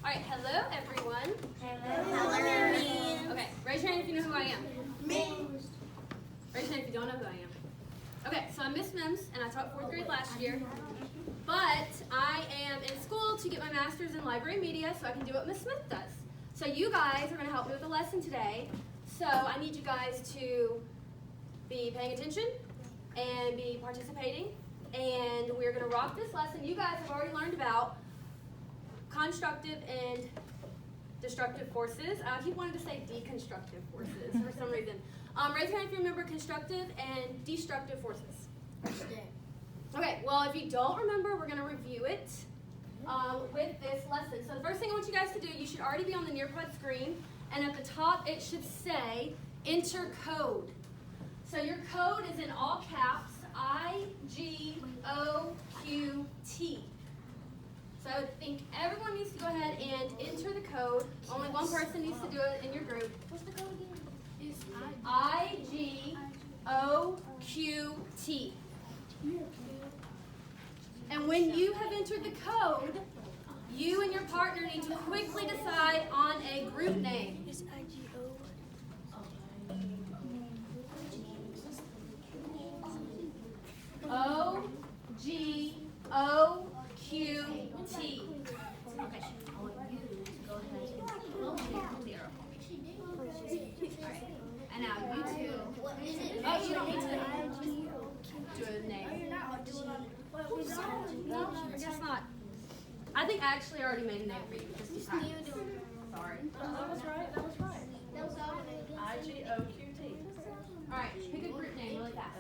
Alright, hello everyone. Hello. Okay, raise your hand if you know who I am. Me. Raise your hand if you don't know who I am. Okay, so I'm Miss Mims, and I taught 4th grade last year. But I am in school to get my master's in library media so I can do what Miss Smith does. So you guys are going to help me with the lesson today. So I need you guys to be paying attention and be participating. And we're going to rock this lesson. You guys have already learned about constructive and destructive forces. I keep wanting to say deconstructive forces for some reason. Raise your hand if you remember constructive and destructive forces. Okay, well, if you don't remember, we're going to review it with this lesson. So the first thing I want you guys to do, you should already be on the Nearpod screen, and at the top it should say enter code. So your code is in all caps, IGOQT. So I would think everyone needs to go ahead and enter the code. Only one person needs to do it in your group. What's the code again? It's IGOQT. And when you have entered the code, you and your partner need to quickly decide on a group name. OGOQT. Okay. And now you two. Oh, you don't need to do a name. No, I guess not. I think I actually already made a name for you. Just decide. Sorry. That was right. IGOQT. All right, pick a group name really fast.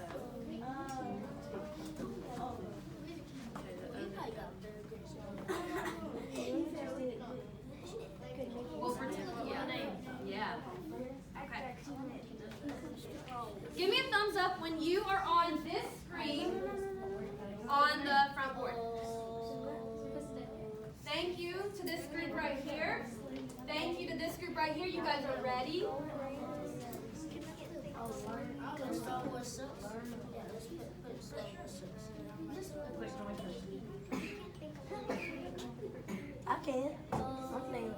Yeah. Okay. Give me a thumbs up when you are on this screen on the front board. Thank you to this group right here. Thank you to this group right here. You guys are ready. I can. I'm playing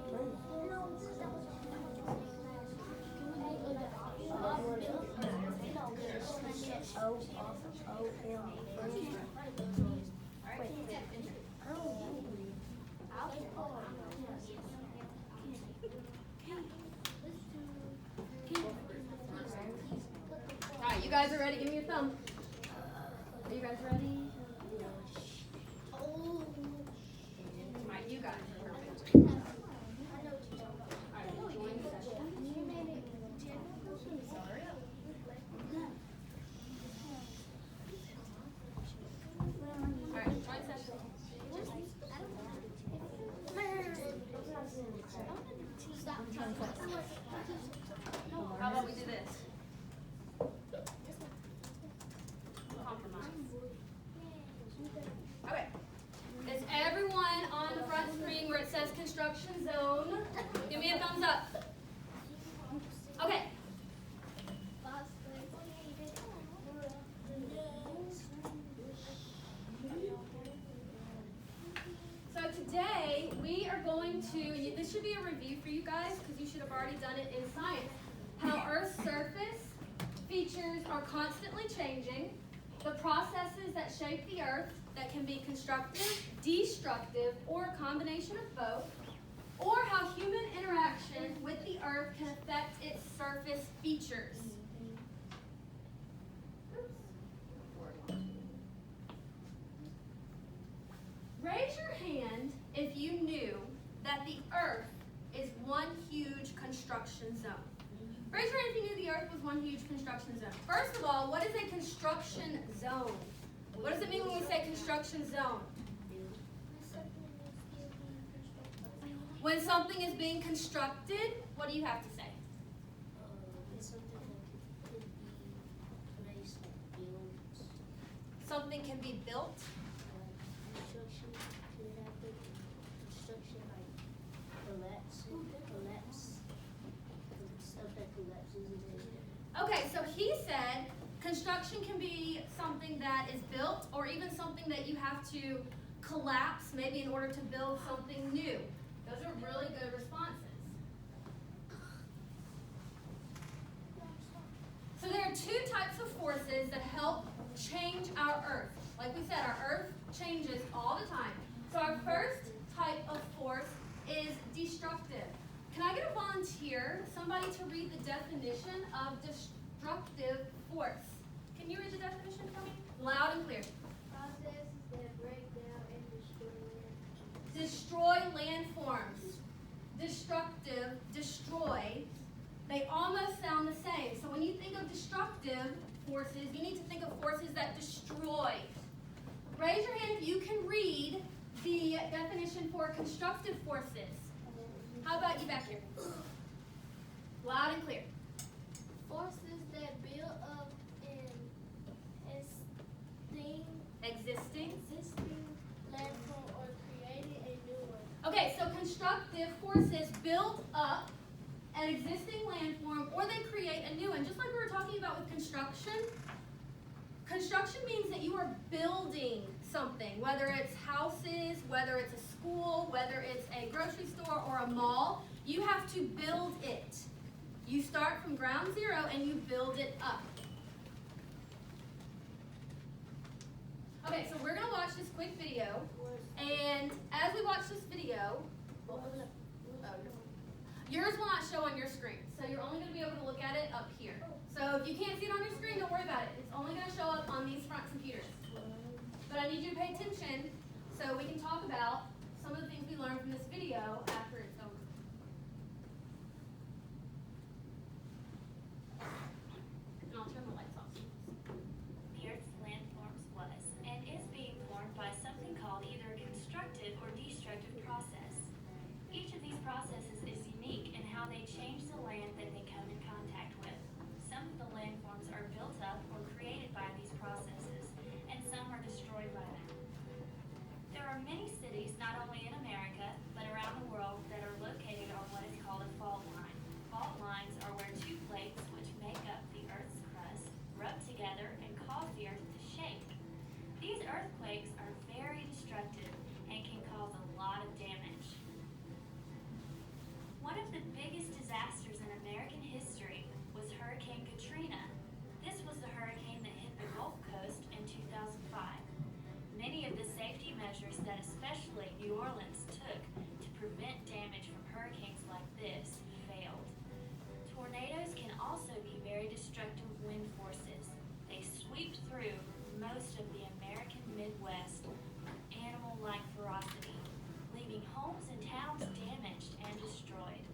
Alright, you guys are ready? Give me your thumb. Are you guys ready? Alright, you guys are perfect. Alright, join the session. Alright, join session. How about we do this? Compromise. Okay. Is everyone on the front screen where it says construction zone? Give me a thumbs up. Okay. So today we are going to, this should be a review for you guys because you should have already done it in science, how Earth's surface features are constantly changing, the processes that shape the Earth that can be constructive, destructive, or a combination of both, or how human interaction with the Earth can affect its surface features. Raise your hand if you knew that the Earth is one huge construction zone. Raise your hand if you knew the Earth was one huge construction zone. First of all, what is a construction zone? What does it mean when we say construction zone? When something is being constructed, what do you have to say? Something can be built. Okay, so he said construction can be something that is built or even something that you have to collapse maybe in order to build something new. Those are really Like we said, our Earth changes all the time. So our first type of force is destructive. Can I get a volunteer, somebody to read the definition of destructive force? Can you read the definition for me? Loud and clear. Processes that break down and destroy. Destroy landforms. Destructive, destroy. They almost sound the same. So when you think of destructive forces, you need to think of forces that destroy. Raise your hand if you can read the definition for constructive forces. How about you back here? Loud and clear. Forces that build up an Existing. existing landform or creating a new one. Okay, so constructive forces build up an existing landform or they create a new one. Just like we were talking about with construction. Construction means that you are building something, whether it's houses, whether it's a school, whether it's a grocery store or a mall. You have to build it. You start from ground zero and you build it up. Okay, so we're going to watch this quick video. And as we watch this video, yours will not show on your screen. So you're only going to be able to look at it up here. So if you can't see it on your screen, don't worry about it. It's only going to show up on these front computers. But I need you to pay attention so we can talk about some of the things we learned from this video after it's over. And I'll turn the lights off. The Earth's landforms was and is being formed by something called either a constructive or destructive process. Each of these processes is unique in how they change the land that they come in contact with. Some of the landforms are built up or created by these processes, and some are destroyed by them. There are many cities, not only in America, but around the world, that are located on what is called a fault line. Fault lines are where two plates, which make up the Earth's crust, rub together and cause the Earth to shake. These earthquakes are very destructive and can cause a lot of damage. One of the biggest disasters in American history was Hurricane Katrina. This was the hurricane that hit the Gulf Coast in 2005. Many of the safety measures that especially New Orleans took to prevent damage from hurricanes like this failed. Tornadoes can also be very destructive wind forces. They sweep through most of the American Midwest with animal-like ferocity, leaving homes and towns damaged and destroyed.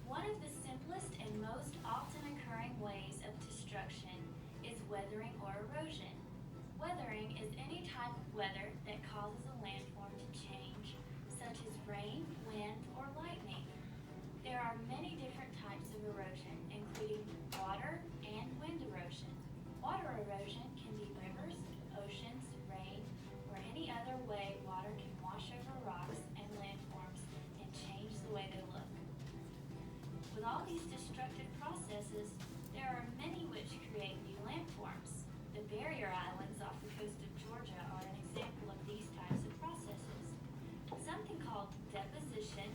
One of the simplest and most often occurring ways of destruction is weathering or erosion. Weathering is any type of weather that causes a landform to change, such as rain, wind, or lightning. There are many different types of erosion, including water and wind erosion. Water erosion can be rivers, oceans, rain, or any other way water can wash over rocks and landforms and change the way they look. With all these destructive processes, there are many which create new landforms. The barrier islands off the coast of Georgia are an example of these types of processes. Something called deposition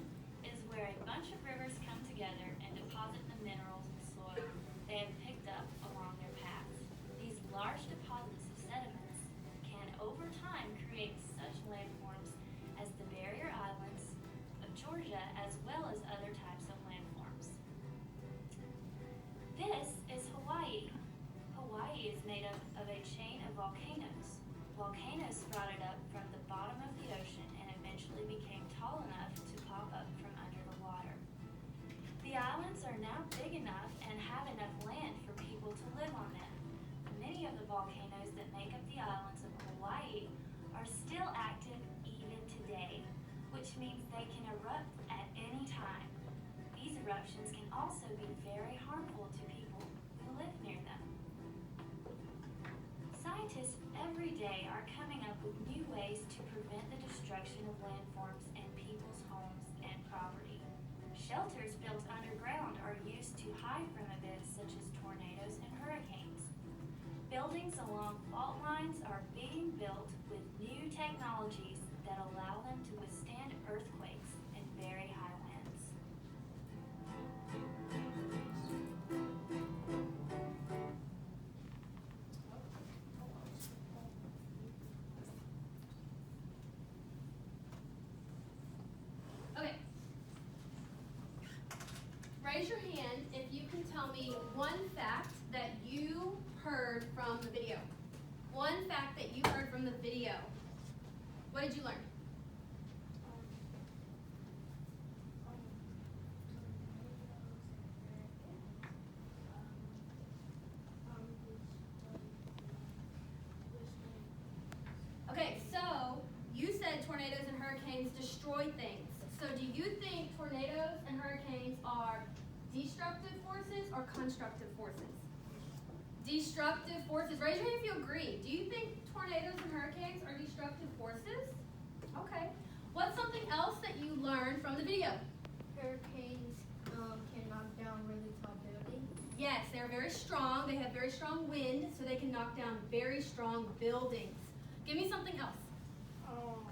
is where a bunch of rivers come together and deposit the minerals and soil they have picked up along their paths. These large deposits of sediments can, over time, create such landforms as the barrier islands of Georgia, as well as other types of landforms. This is Hawaii. Hawaii is made up of a chain of volcanoes. Volcanoes sprouted up from the bottom of the ocean and eventually became tall enough to pop up from under the water. The islands are now big enough and have enough land for people to live on them. Many of the volcanoes that make up the islands of Hawaii are still active even today, which means they can erupt at any time. These eruptions can also be very harmful to people who live near them. Scientists every day are coming up with new ways to prevent the destruction of landforms and people's homes and property. Shelters built underground are used to hide from events such as tornadoes and hurricanes. Buildings along fault lines are being built with new technologies that allow them to withstand earthquakes and very high winds. tell me one fact that you heard from the video. One fact that you heard from the video. What did you learn? Okay, so you said tornadoes and hurricanes destroy things. So do you think tornadoes and hurricanes are destructive forces or constructive forces? Destructive forces. Raise your hand if you agree. Do you think tornadoes and hurricanes are destructive forces? Okay. What's something else that you learned from the video? Hurricanes can knock down really tall buildings. Yes, they're very strong. They have very strong wind, so they can knock down very strong buildings. Give me something else. All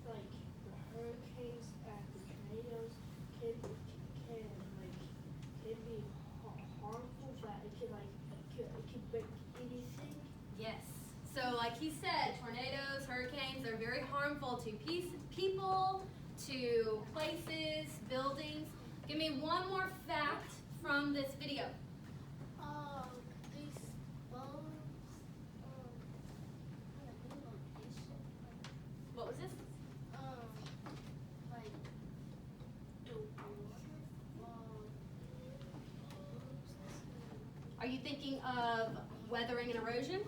like the hurricanes and the tornadoes can be harmful. That it can break anything. Yes. So like he said, tornadoes, hurricanes, they're very harmful to people, to places, buildings. Give me one more fact from this video. These bones. What was this? Like the Are you thinking of weathering and erosion?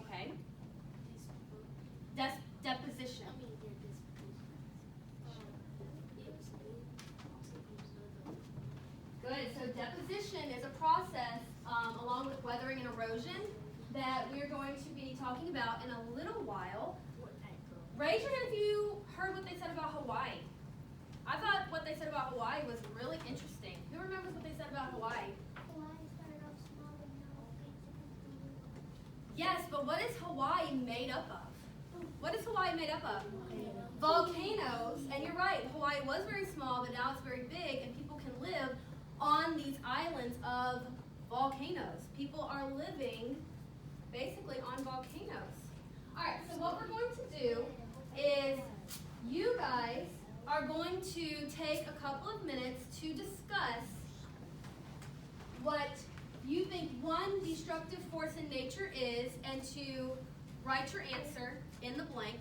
Okay. Deposition. Good. So deposition is a process along with weathering and erosion that we're going to be talking about in a little while. Raise your hand if you heard what they said about Hawaii. I thought what they said about Hawaii was really interesting. Who remembers what they said about Hawaii? Yes, but what is Hawaii made up of? What is Hawaii made up of? Volcanoes. And you're right, Hawaii was very small, but now it's very big, and people can live on these islands of volcanoes. People are living basically on volcanoes. All right, so what we're going to do is you guys are going to take a couple of minutes to discuss what you think one destructive force in nature is and to write your answer in the blank.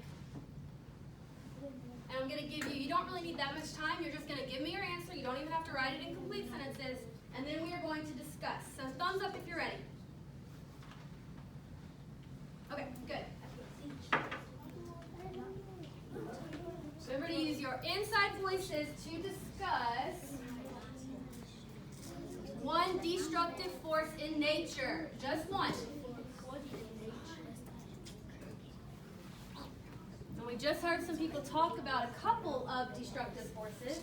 And I'm going to give you don't really need that much time. You're just going to give me your answer. You don't even have to write it in complete sentences. And then we are going to discuss. So thumbs up if you're ready. Okay, good. Remember to use your inside voices to discuss one destructive force in nature. Just one. And we just heard some people talk about a couple of destructive forces.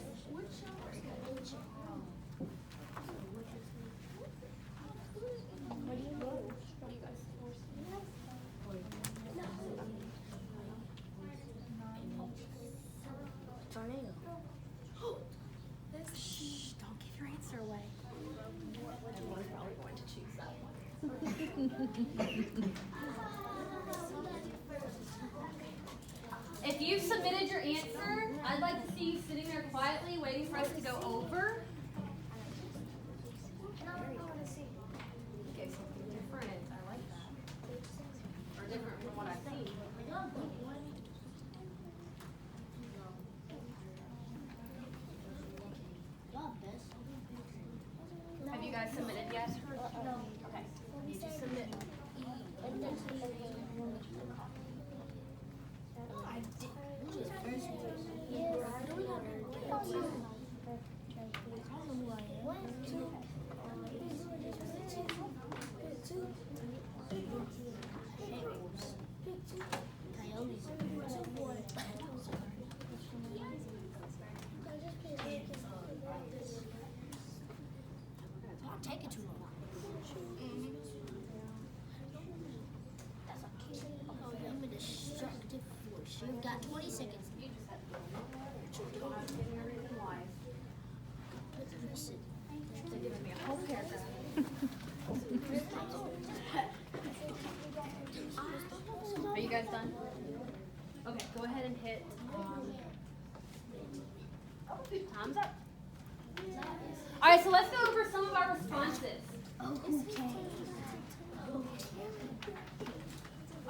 Tornado. Shh, don't give your answer away. Everyone's probably going to choose that one. If you've submitted your answer, I'd like to see you sitting there quietly waiting for us to go over. Okay, something different. I like that. Or different from what I've seen. Have you guys submitted yet? Okay. You just submit. Take it too long. I'm a destructive force. You've got 20 seconds. You just have to go. I'm getting everything live. They're giving me a whole paragraph. Are you guys done?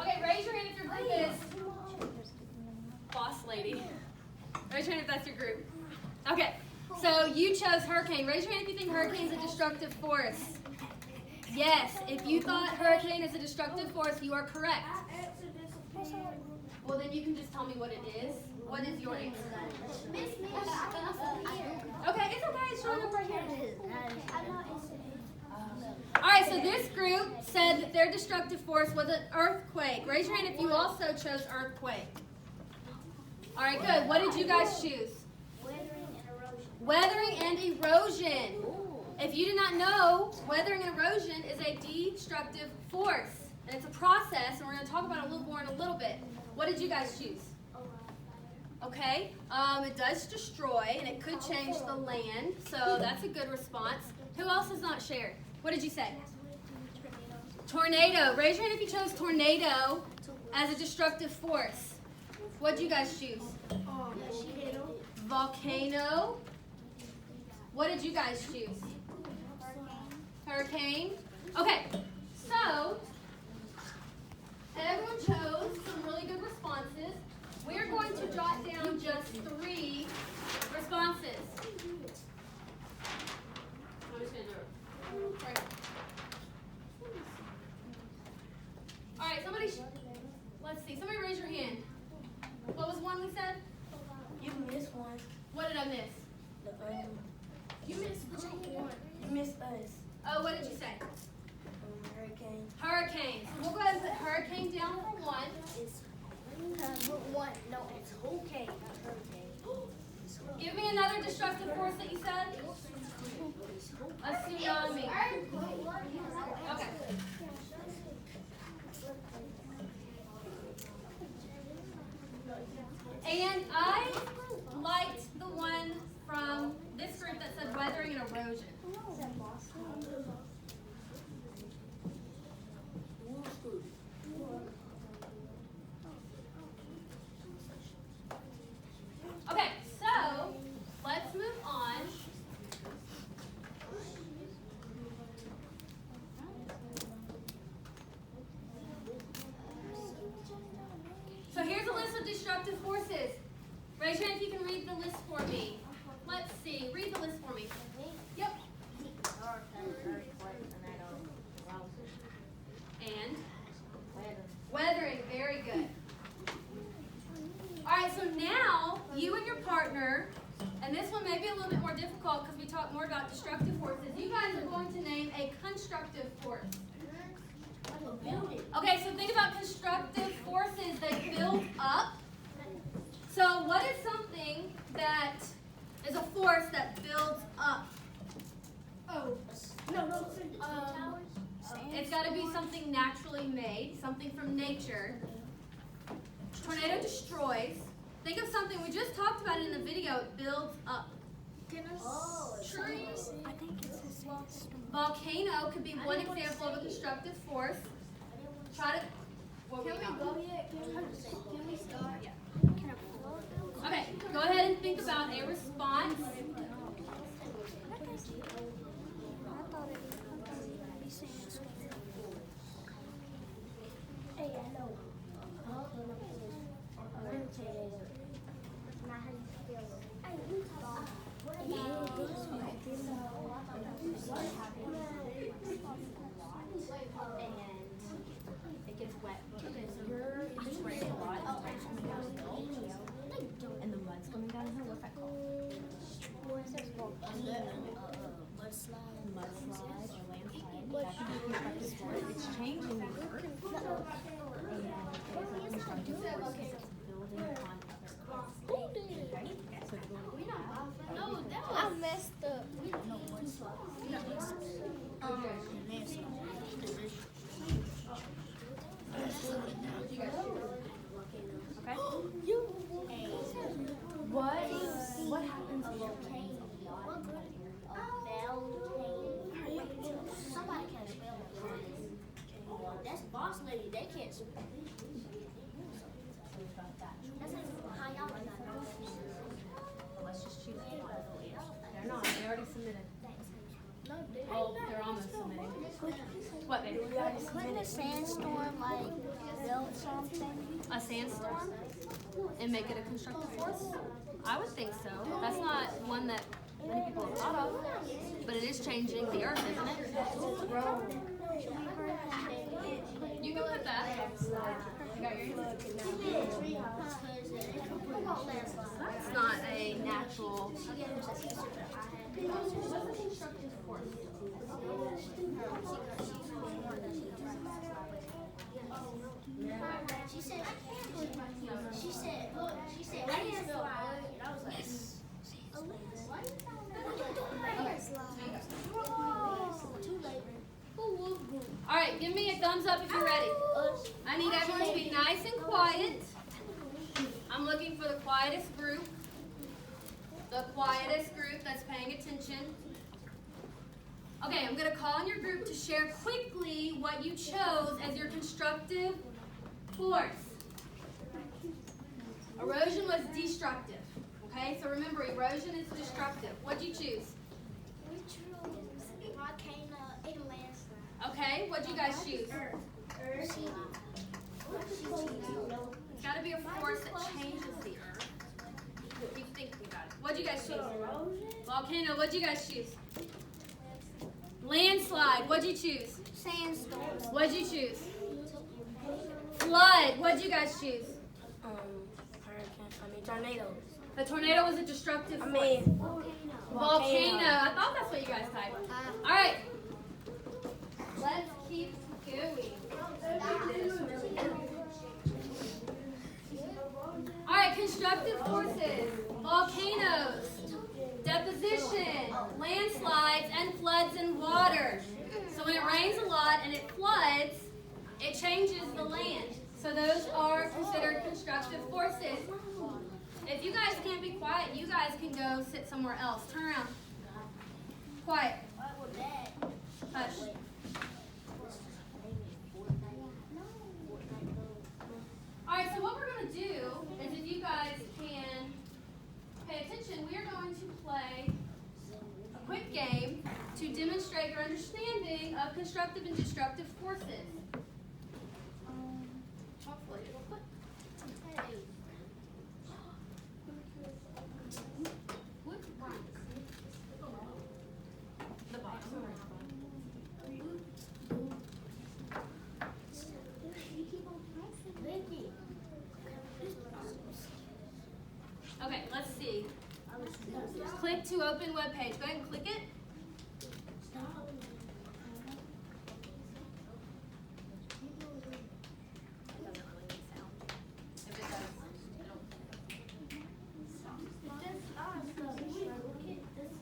Okay, raise your hand if your group is boss lady. Raise your hand if that's your group. Okay, so you chose hurricane. Raise your hand if you think hurricane is a destructive force. Yes, if you thought hurricane is a destructive force, you are correct. Well, then you can just tell me what it is. What is your answer? Okay, it's okay. It's showing up right here. All right, so this group said that their destructive force was an earthquake. Raise your hand if you also chose earthquake. All right, good. What did you guys choose? Weathering and erosion. If you do not know, weathering and erosion is a destructive force. And it's a process, and we're going to talk about it a little more in a little bit. What did you guys choose? Okay, it does destroy, and it could change the land, so that's a good response. Who else has not shared? What did you say? Tornado. Raise your hand if you chose tornado as a destructive force. What did you guys choose? Volcano. What did you guys choose? Hurricane. Okay, so everyone chose some really good responses. We're going to jot down just 3 responses. I'm just going to do it. Right. All right, let's see. Somebody raise your hand. What was one we said? You missed one. What did I miss? You missed group 1. You missed us. Oh, what did you say? Hurricane. Hurricane. So we'll go ahead and put hurricane down for 1. Group 1. No, it's okay, not hurricane. Give me another destructive force that you said. A tsunami. Okay. And I liked the one from this group that said weathering and erosion. Okay, so let's move on. So here's a list of destructive forces. Raise your hand if you can read the list for me. Let's see. Read the list for me. Yep. And? Weathering. Very good. All right, so now you and your partner, and this one may be a little bit more difficult because we talk more about destructive forces. You guys are going to name a constructive force. Okay, so think about constructive forces. They build up. So what is something that is a force that builds up? It's got to be something naturally made, something from nature. Tornado destroys. Think of something, we just talked about it in the video, it builds up. Trees. I think it's the same. Volcano could be one example of a constructive force. Try to. What were you Can we start? Yeah. Okay, go ahead and think about a response. Hey, I know. It gets wet. It's raining a lot. And the mud's coming down the hill. What's that called? Mudslide or landslide. That could be constructive force. It's changing the earth. And it's a constructive force. It's building on other earth. Okay? So it's going to I messed up. What happens if Somebody can spell it. That's boss lady. They can't spell it. That's how y'all What, baby? Couldn't a sandstorm like build something? A sandstorm? And make it a constructive force? I would think so. That's not one that many people have thought of. But it is changing the earth, isn't it? You can put that. You got yours? That's not a natural. What's a constructive force? She said, landslide. And I was like, All right, give me a thumbs up if you're ready. I need everyone to be nice and quiet. I'm looking for the quietest group. The quietest group that's paying attention. Okay, I'm going to call on your group to share quickly what you chose as your constructive force. Erosion was destructive. Okay, so remember, erosion is destructive. What'd you choose? we chose volcano and landslide. Okay, what'd you guys choose? It's got to be a force that changes the earth. Keep thinking about it. What'd you guys choose? Volcano. What'd you guys choose? Landslide. What'd you choose? Sandstorm. What'd you choose? Flood. What'd you guys choose? Tornado. The tornado was a destructive force. Volcano. I thought that's what you guys typed. All right. Let's keep going. All right, constructive forces, volcanoes, deposition, landslides, and floods in water. So when it rains a lot and it floods, it changes the land. So those are considered constructive forces. If you guys can't be quiet, you guys can go sit somewhere else. Turn around. Quiet. Hush. Alright, so what we're going to do is, if you guys can pay attention, we are going to play a quick game to demonstrate your understanding of constructive and destructive forces. Hopefully it'll click. What? The bottom. Okay, let's see. Click to open web page. Go ahead and click it.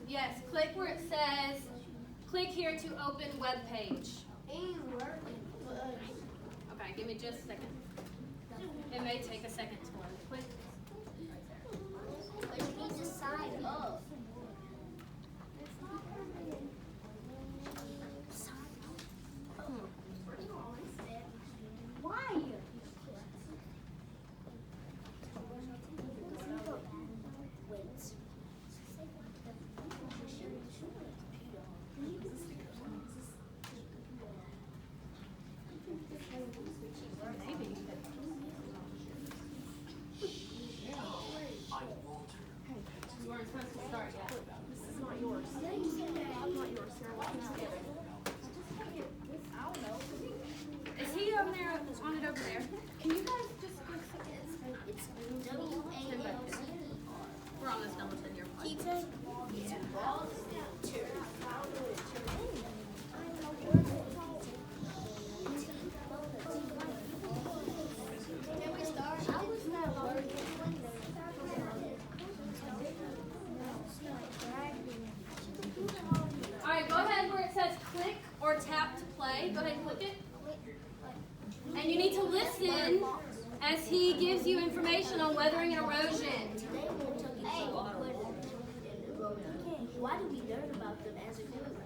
Yes, click where it says, click here to open web page. Okay, give me just a second. It may take a second to load. Click. You weren't supposed to start yet. This is not yours. I'm not yours, Sarah. What's together? Is he over there, on it over there? Can you guys just go We're on this number 10 year flight. Alright, go ahead where it says click or tap to play. Go ahead and click it. And you need to listen as he gives you information on weathering and erosion. Why do we learn about them as a group?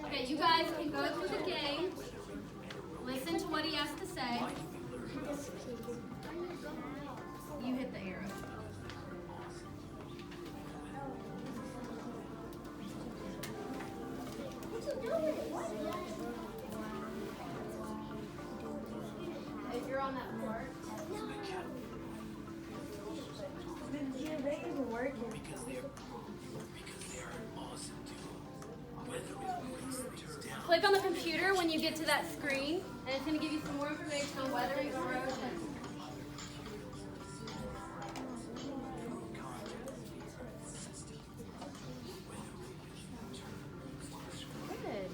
Okay, you guys can go through the game, listen to what he has to say. You hit the arrow. computer when you get to that screen, and it's going to give you some more information on weathering and erosion. Good.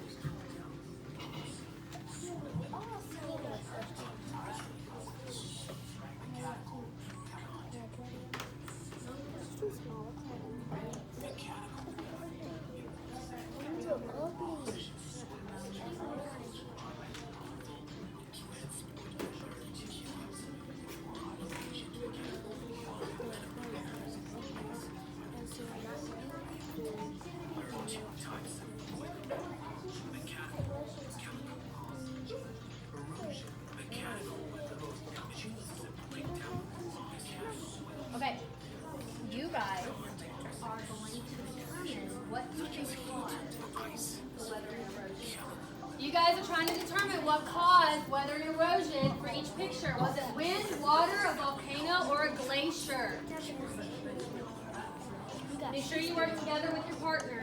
Okay, you guys are going to determine what you think caused the weather and erosion. You guys are trying to determine what caused weather and erosion for each picture. Was it wind, water, a volcano, or a glacier? Make sure you work together with your partner.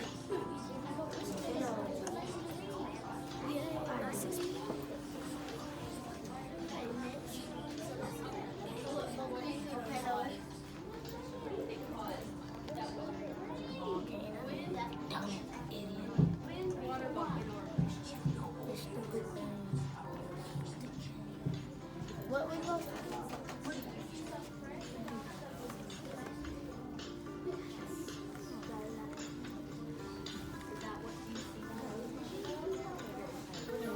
Wind, water, volcano, or glacier. What we go?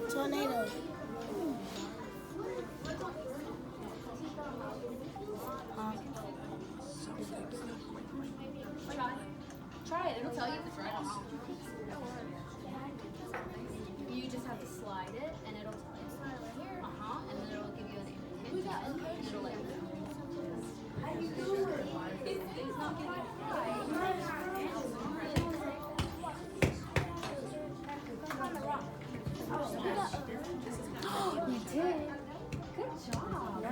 Tornado. Try it. It'll tell you if it's right or wrong. You just have to slide it, and it'll tell you. And then it'll give you an hint, and it'll let you know. How you doing? It's not getting You did. Good job.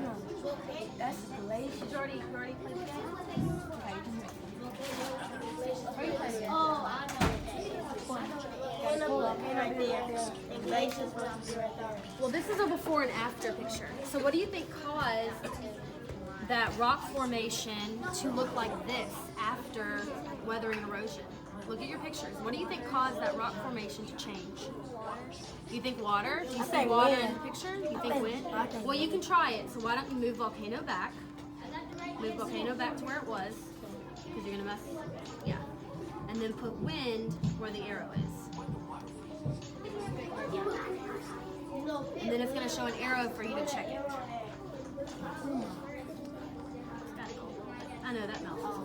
That's glacier. You already played the game? Okay, are you playing again? Oh, I know. Right there. And glacier's supposed to be right there. Well, this is a before and after picture. So what do you think caused that rock formation to look like this after weathering and erosion? Look at your pictures. What do you think caused that rock formation to change? You think water? Do you see think water wind. in the picture? You think wind? I think Well, you can try it. So why don't you move volcano back? Move volcano back to where it was, because you're gonna mess. Yeah. And then put wind where the arrow is. And then it's gonna show an arrow for you to check it. I know that melts.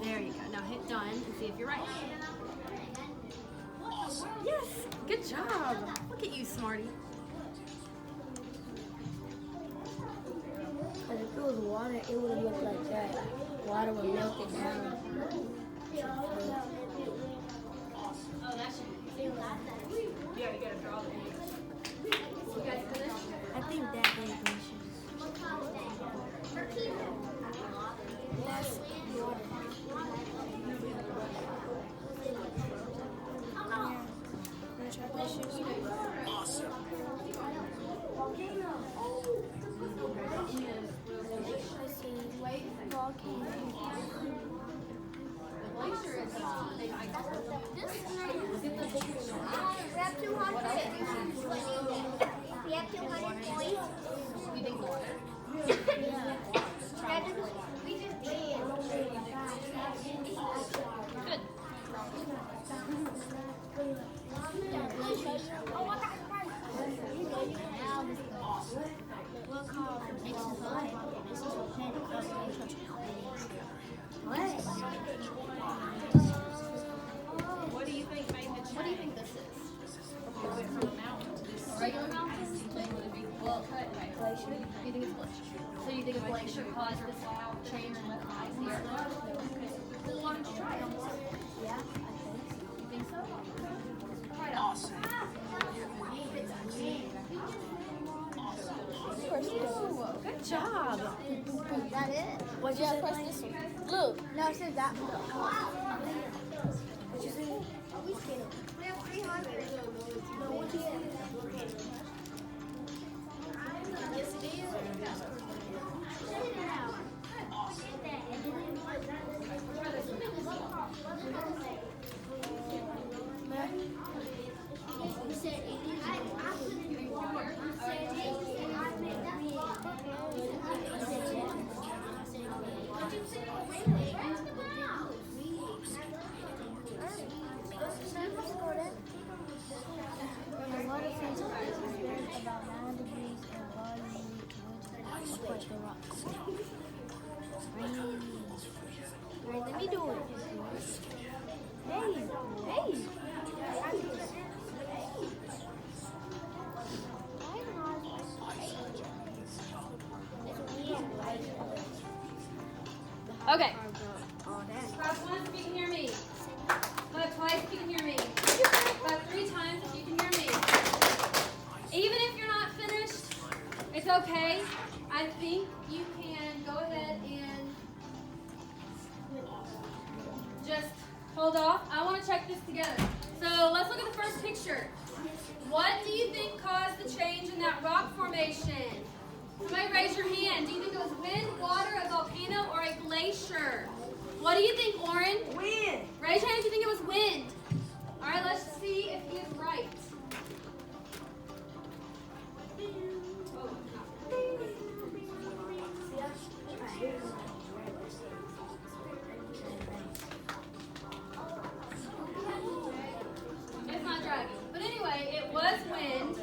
There you go. Now hit done and see if you're right. Yes, good job. Look at you, smarty. Because if it was water, it would have looked like that. Water would melt it down. Oh, that should be. Yeah, you gotta draw the image. You guys finished? I think that is glacier. That's water. You think water? Good. What do you think made the change? What do you think this is? From a mountain to this regular mountain? Well, glacier. You think it's glacier? So you think a glacier caused this change in the ice here? Why don't you try it? Yeah, I think. You think so? Try it out. Ooh, good job. Is that it? What'd you press this one? Blue. No, it said that one. What'd you say? We have 300. No, what'd you say? Okay. Clap once if you can hear me. Clap twice if you can hear me. Clap 3 times if you can hear me. Even if you're not finished, it's okay. I think you can go ahead and just hold off. I want to check this together. So let's look at the first picture. What do you think caused the change in that rock formation? Somebody raise your hand. Do you think it was wind, water, a volcano, or a glacier? What do you think, Lauren? Wind. Raise your hand if you think it was wind. All right, let's see if he is right. It's not dragging. But anyway, it was wind.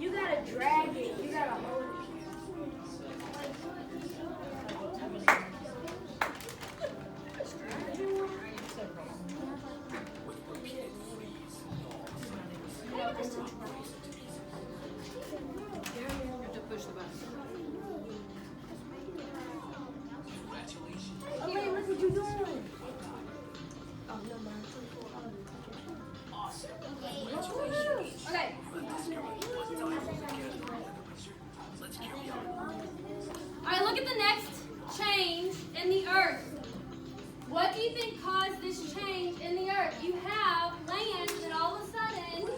You gotta drag it. You gotta hold it. Okay, look what you're doing. Oh, no, man. Okay. All right, look at the next change in the earth. What do you think caused this change in the earth? You have land, and all of a sudden,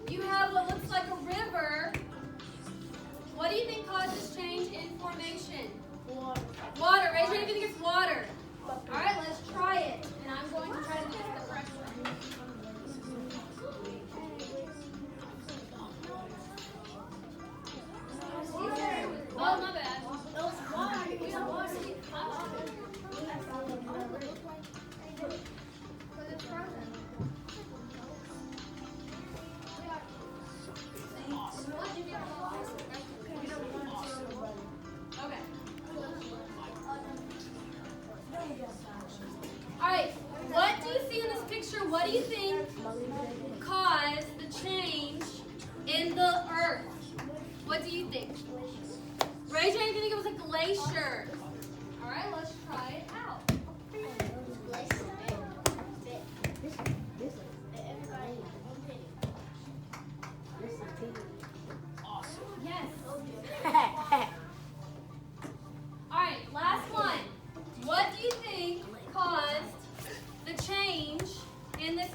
you have what looks like a river. What do you think caused this change in formation? Water. Water. Raise your hand if you think it's water. All right, let's try it. And I'm going to try to do it the correct way. Oh, my bad. Okay. All right. What do you see in this picture? What do you think caused the change in the earth? What do you think? Raise your hand if you think it was a glacier. All right, let's try it out. Yes. All right, last one. What do you think caused the change in this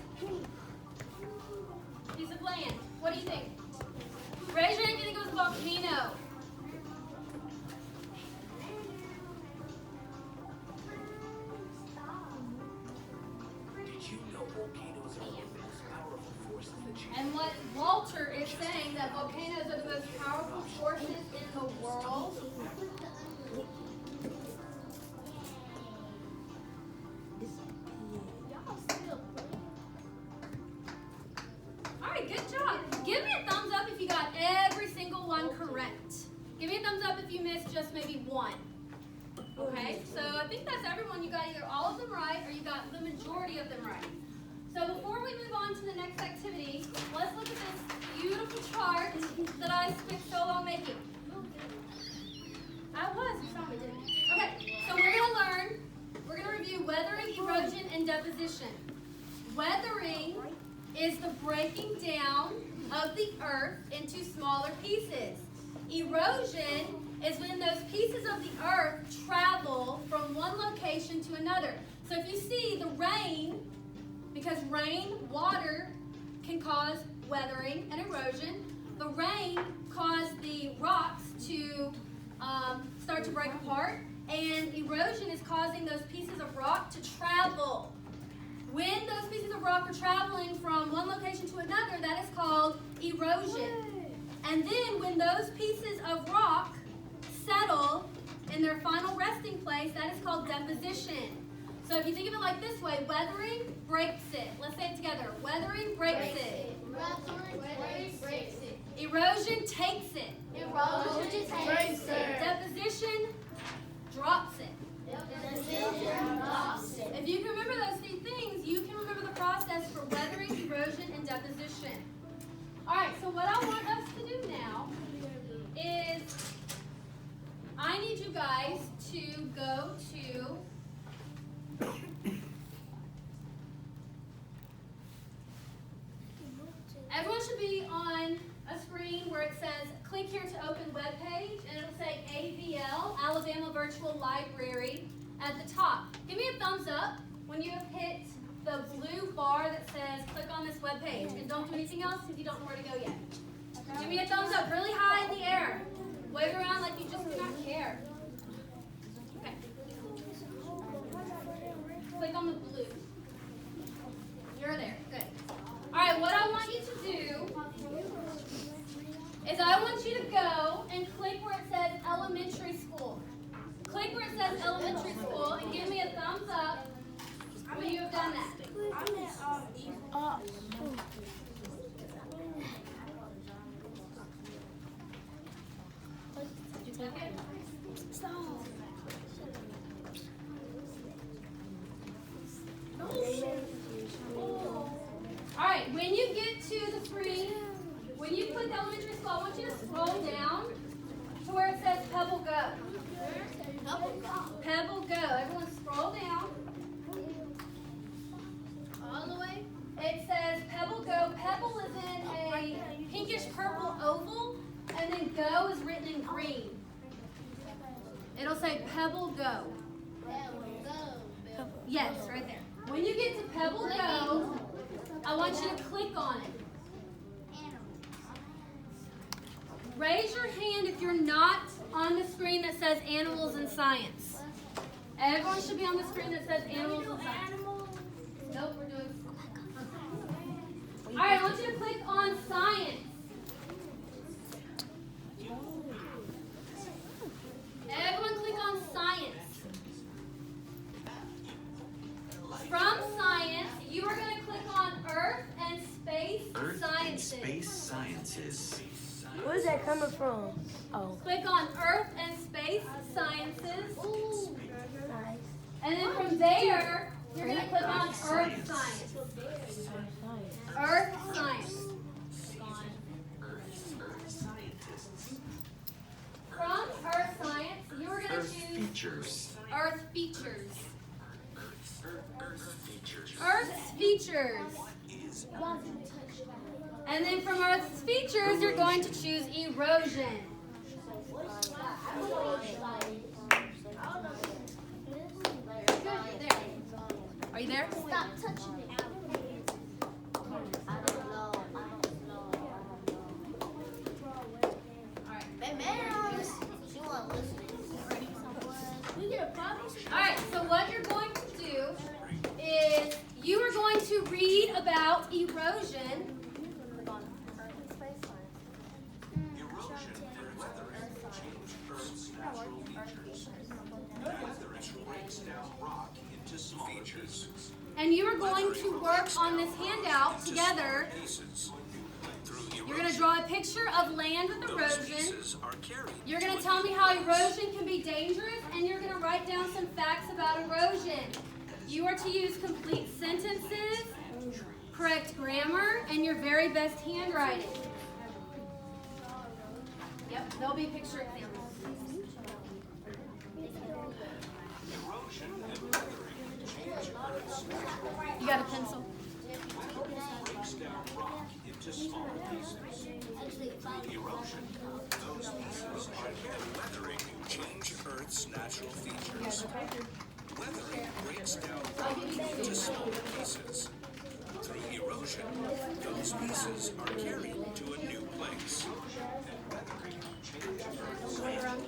piece of land? What do you think? Raise your hand if you think it was a volcano. And what Walter is saying, that volcanoes are the most powerful forces in the world. All right, good job. Give me a thumbs up if you got every single one correct. Give me a thumbs up if you missed just maybe one. Okay, so I think that's everyone. You got either all of them right or you got the majority of them right. So before we move on to the next activity, let's look at this beautiful chart that I spent so long making. I was, you saw me, didn't you? Okay, so we're going to review weathering, erosion, and deposition. Weathering is the breaking down of the earth into smaller pieces. Erosion is when those pieces of the earth travel from one location to another. So if you see the rain, because rain, water, can cause weathering and erosion, the rain caused the rocks to start to break apart, and erosion is causing those pieces of rock to travel. When those pieces of rock are traveling from one location to another, that is called erosion. And then when those pieces of rock settle in their final resting place, that is called deposition. So if you think of it like this way, weathering breaks it. Let's say it together. Weathering breaks it. Erosion takes it. Erosion takes it. Deposition drops it. If you can remember those three things, you can remember the process for weathering, erosion, and deposition. All right, so what I want us to do now is I need you guys to go to everyone should be on a screen where it says click here to open web page, and it'll say AVL, Alabama Virtual Library, at the top. Give me a thumbs up when you have hit the blue bar that says click on this web page, and don't do anything else if you don't know where to go yet. Give me a thumbs up really high in the air. Wave around like you just do not care. Okay. Click on the blue. You're there. Good. All right, what I want you to do is I want you to go and click where it says elementary school. Click where it says elementary school and give me a thumbs up when you have done that. Okay. All right, when you get to the screen, when you click elementary school, I want you to scroll down to where it says Pebble Go. Pebble Go. Everyone scroll down. All the way. It says Pebble Go. Pebble is in a pinkish purple oval, and then Go is written in green. It'll say Pebble Go. Yes, right there. When you get to Pebble Go, I want you to click on it. Raise your hand if you're not on the screen that says Animals and Science. Everyone should be on the screen that says Animals and Science. Nope, we're doing. All right, I want you to click on Science. Everyone click on Science. From Science, you are going to click on Earth and Space Sciences. Space Sciences. Where's that coming from? Oh. Click on Earth and Space Sciences. Ooh. Nice. And then from there, you're going to click on Earth Science. Earth Science. From Earth Science, you're going to Earth choose features. Earth Features. Earth features. Earth's Features. Is And then from Earth's Features, you're going to choose Erosion. Good, there. Are you there? Stop touching it. All right, so what you're going to do is you are going to read about erosion. erosion and weathering change Earth's natural features. Weathering breaks down rock into smaller pieces. And you are going to work on this handout together. You're going to draw a picture of land with erosion. You're going to tell me how erosion can be dangerous, and you're going to write down some facts about erosion. You are to use complete sentences, correct grammar, and your very best handwriting. Yep, there'll be picture examples. You got a pencil? Breaks down rock into smaller pieces. Erosion. Those pieces are weathering change Earth's natural features. Weathering breaks down rock into smaller pieces. Through erosion, those pieces are carried to a new place. And weathering changes Earth's land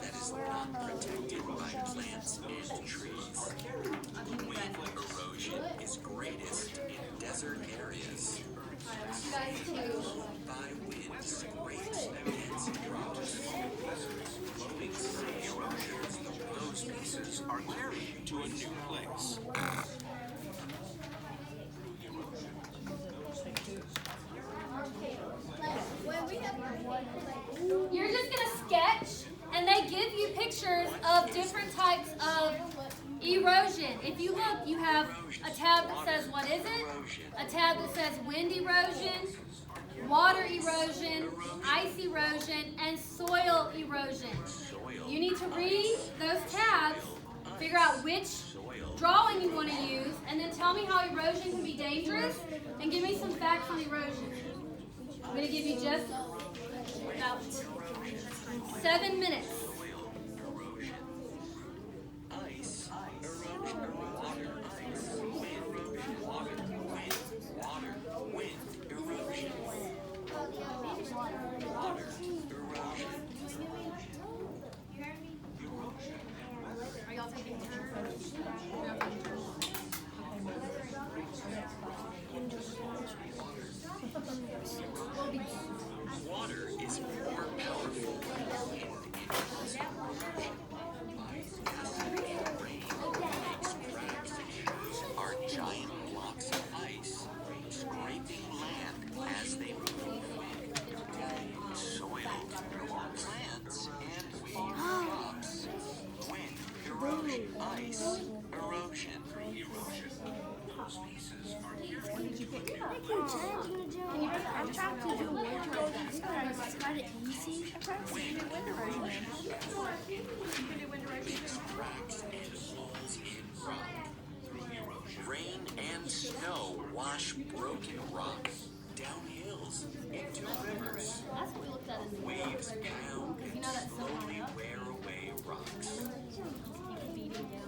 that is not protected by plants and trees. Wind erosion is greatest in desert areas. You guys too. By wind scrapes against rocks. Blowing sea erosion, those pieces are carried to a new place. You're just going to sketch, and they give you pictures Erosion. If you look, you have a tab that says what is it? A tab that says wind erosion, water erosion, ice erosion, and soil erosion. You need to read those tabs, figure out which drawing you want to use, and then tell me how erosion can be dangerous, and give me some facts on erosion. I'm going to give you just about 7 minutes. Are y'all taking turns? Water is more powerful than wind in its erosion. Rain makes cracks are giant blocks of ice, scraping land as they move. Soil, plants, and crops. Wind, erosion, ice, erosion. Those pieces are carefully I'm trying to do wind erosion. It's kind of easy. I'm trying to do wind erosion. cracks and holes in rock. Rain and snow wash broken rocks down hills into rivers. That's what we looked at in the Waves pound you and know that's so slowly high up. wear away rocks. Feeding down.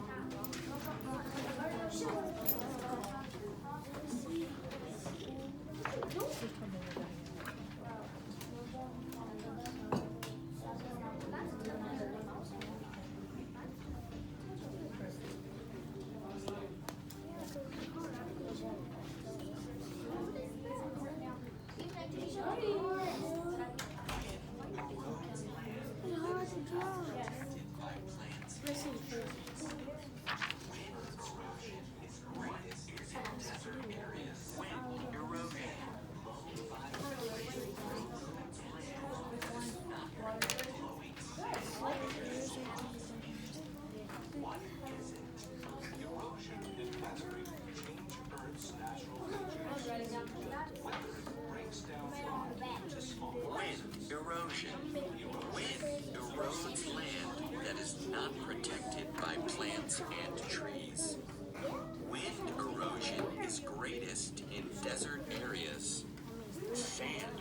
Erosion. Wind erodes land that is not protected by plants and trees. Wind erosion is greatest in desert areas. Sand